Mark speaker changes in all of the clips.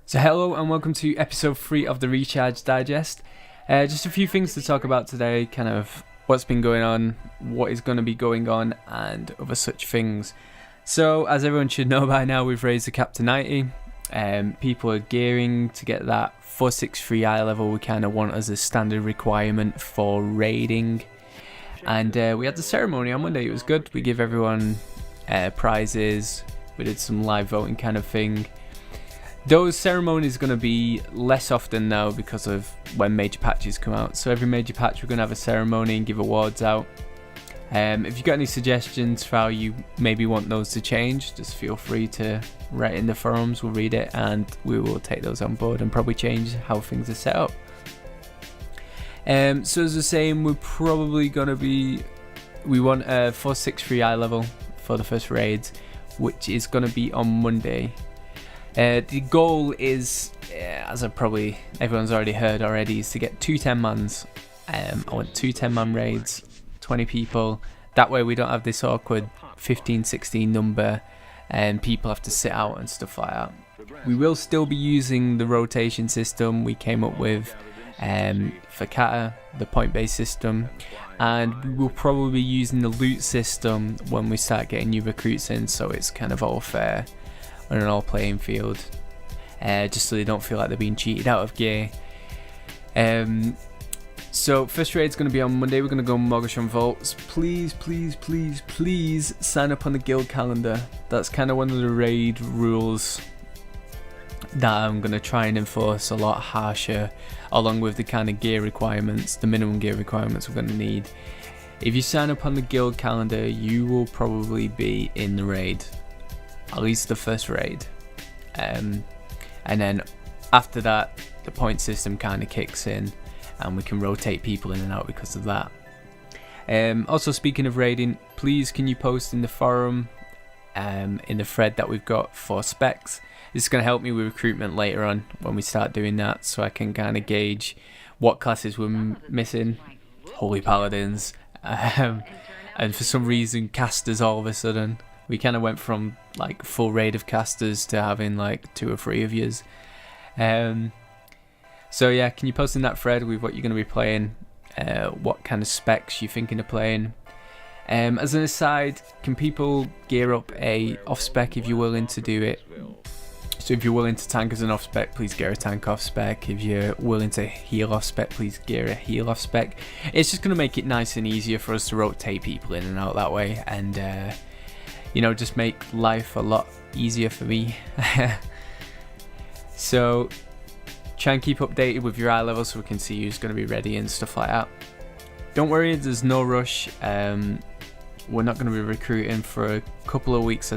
Speaker 1: So hello and welcome to episode 3 of the Recharge Digest. Just a few things to talk about today, kind of what's been going on, what is going to be going on, and other such things. So as everyone should know by now, we've raised the cap to 90. People are gearing to get that 463 eye level we kind of want as a standard requirement for raiding. And we had the ceremony on Monday. It was good. We give everyone prizes. We did some live voting kind of thing. Those ceremonies are going to be less often now because of when major patches come out. So every major patch we're going to have a ceremony and give awards out. If you've got any suggestions for how you maybe want those to change, just feel free to write in the forums. We'll read it and we will take those on board and probably change how things are set up. So as I was saying, we're probably going to be... We want a 463 eye level for the first raids, which is going to be on Monday. The goal is, as everyone's already heard already, is to get 2 10-mans. I want 2 10-man raids, 20 people. That way we don't have this awkward 15-16 number and people have to sit out and stuff like that. We will still be using the rotation system we came up with for Kata, the point-based system. And we will probably be using the loot system when we start getting new recruits in, so it's kind of all fair on an all playing field, just so they don't feel like they're being cheated out of gear. So first raid's going to be on Monday. We're going to go Mogashon Vaults. Please sign up on the guild calendar. That's kind of one of the raid rules that I'm going to try and enforce a lot harsher, along with the kind of gear requirements, the minimum gear requirements we're going to need. If you sign up on the guild calendar, you will probably be in the raid, at least the first raid, and then after that the point system kind of kicks in and we can rotate people in and out because of that. Also, speaking of raiding, please can you post in the forum, in the thread that we've got for specs. This is going to help me with recruitment later on when we start doing that, so I can kind of gauge what classes we're missing. Holy Paladins, and for some reason casters all of a sudden. We kind of went from like full raid of casters to having like 2 or 3 of yous. So yeah, can you post in that thread with what you're going to be playing, what kind of specs you're thinking of playing. As an aside, can people gear up a off spec if you're willing to do it? So if you're willing to tank as an off spec, please gear a tank off spec. If you're willing to heal off spec, please gear a heal off spec. It's just going to make it nice and easier for us to rotate people in and out that way, and you know, just make life a lot easier for me. So try and keep updated with your eye level so we can see who's going to be ready and stuff like that. Don't worry, there's no rush. We're not going to be recruiting for a couple of weeks,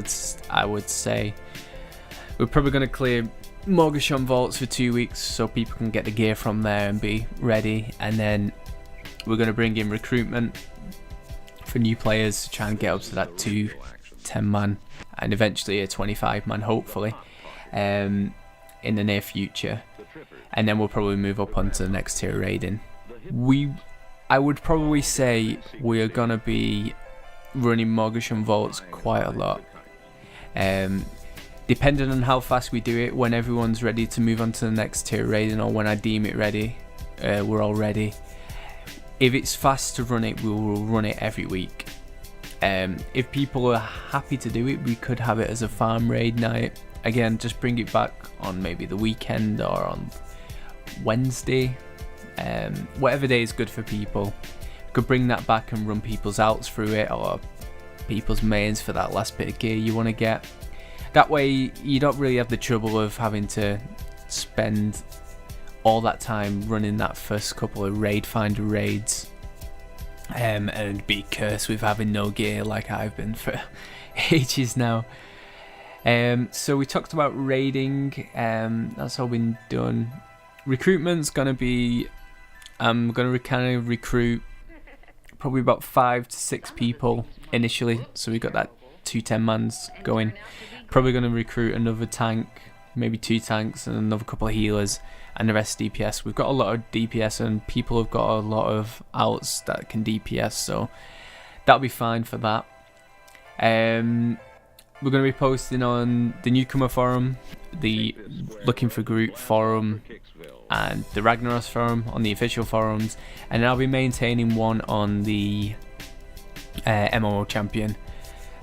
Speaker 1: I would say. We're probably going to clear Mogashon Vaults for 2 weeks so people can get the gear from there and be ready, and then we're going to bring in recruitment for new players to try and get up to that 2 10-man and eventually a 25-man hopefully in the near future, and then we'll probably move up onto the next tier raiding. I would probably say we are gonna be running Mogashon Vaults quite a lot, depending on how fast we do it. When everyone's ready to move on to the next tier raiding, or when I deem it ready, we're all ready. If it's fast to run it, we will run it every week. If people are happy to do it, we could have it as a farm raid night. Again, just bring it back on maybe the weekend or on Wednesday. Whatever day is good for people. We could bring that back and run people's outs through it, or people's mains for that last bit of gear you want to get. That way you don't really have the trouble of having to spend all that time running that first couple of raid finder raids. And be cursed with having no gear like I've been for ages now. So we talked about raiding, that's all been done. Recruitment's gonna be, I'm gonna kind of recruit probably about 5 to 6 people initially, so we got that 2 10-mans going. Probably gonna recruit another tank, maybe 2 tanks and another couple of healers, and the rest DPS. We've got a lot of DPS and people have got a lot of outs that can DPS, so that'll be fine for that. we're going to be posting on the Newcomer Forum, the Looking for Groot Forum, and the Ragnaros Forum on the official forums, and I'll be maintaining one on the MMO Champion.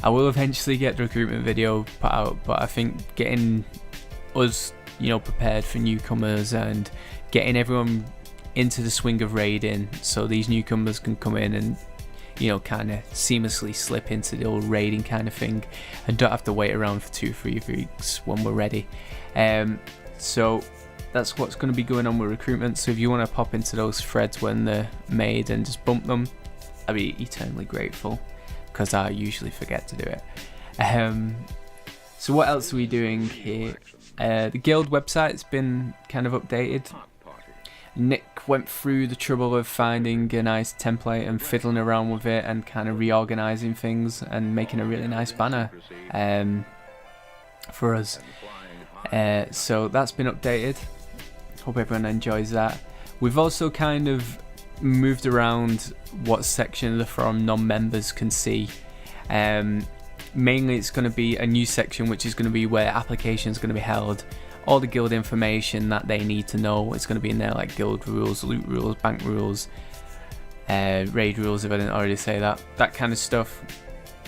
Speaker 1: I will eventually get the recruitment video put out, but I think getting us, prepared for newcomers and getting everyone into the swing of raiding, so these newcomers can come in and kind of seamlessly slip into the old raiding kind of thing and don't have to wait around for 2-3 weeks when we're ready. So that's what's going to be going on with recruitment. So if you want to pop into those threads when they're made and just bump them, I'd be eternally grateful, because I usually forget to do it. So what else are we doing here? The guild website's been kind of updated. Nick went through the trouble of finding a nice template and fiddling around with it and kind of reorganizing things and making a really nice banner for us. So that's been updated. Hope everyone enjoys that. We've also kind of moved around what section of the forum non-members can see. Mainly it's going to be a new section which is going to be where applications are going to be held. All the guild information that they need to know is going to be in there, like guild rules, loot rules, bank rules, raid rules if I didn't already say that kind of stuff.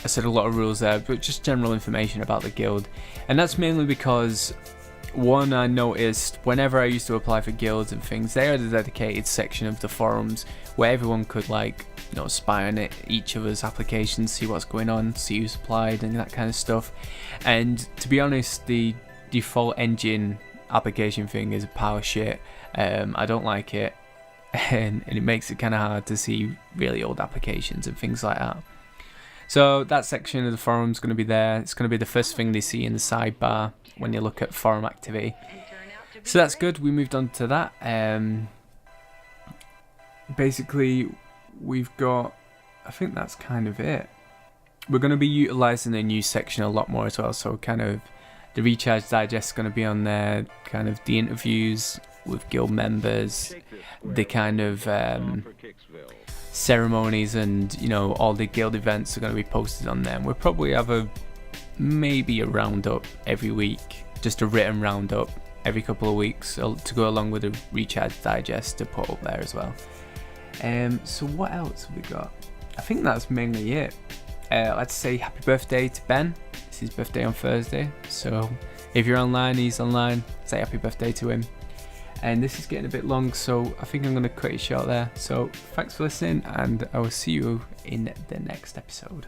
Speaker 1: I said a lot of rules there, but just general information about the guild. And that's mainly because, one, I noticed whenever I used to apply for guilds and things, they had a dedicated section of the forums where everyone could spy on it, each other's applications, see what's going on, see who's applied and that kind of stuff. And to be honest, the default engine application thing is a pile of shit. I don't like it, and it makes it kind of hard to see really old applications and things like that. So that section of the forum is going to be there. It's going to be the first thing they see in the sidebar when you look at forum activity. So that's good. We moved on to that. Basically, we've got, I think that's kind of it. We're going to be utilizing the news section a lot more as well. So kind of the Recharge Digest is going to be on there, kind of the interviews with guild members, the kind of ceremonies and all the guild events are going to be posted on there. And we'll probably have maybe a roundup every week, just a written roundup every couple of weeks to go along with the Recharge Digest to put up there as well. So what else have we got? I think that's mainly it. Let's say happy birthday to Ben. It's his birthday on Thursday, so if you're online, he's online, say happy birthday to him. And this is getting a bit long, so I think I'm going to cut it short there. So thanks for listening, and I will see you in the next episode.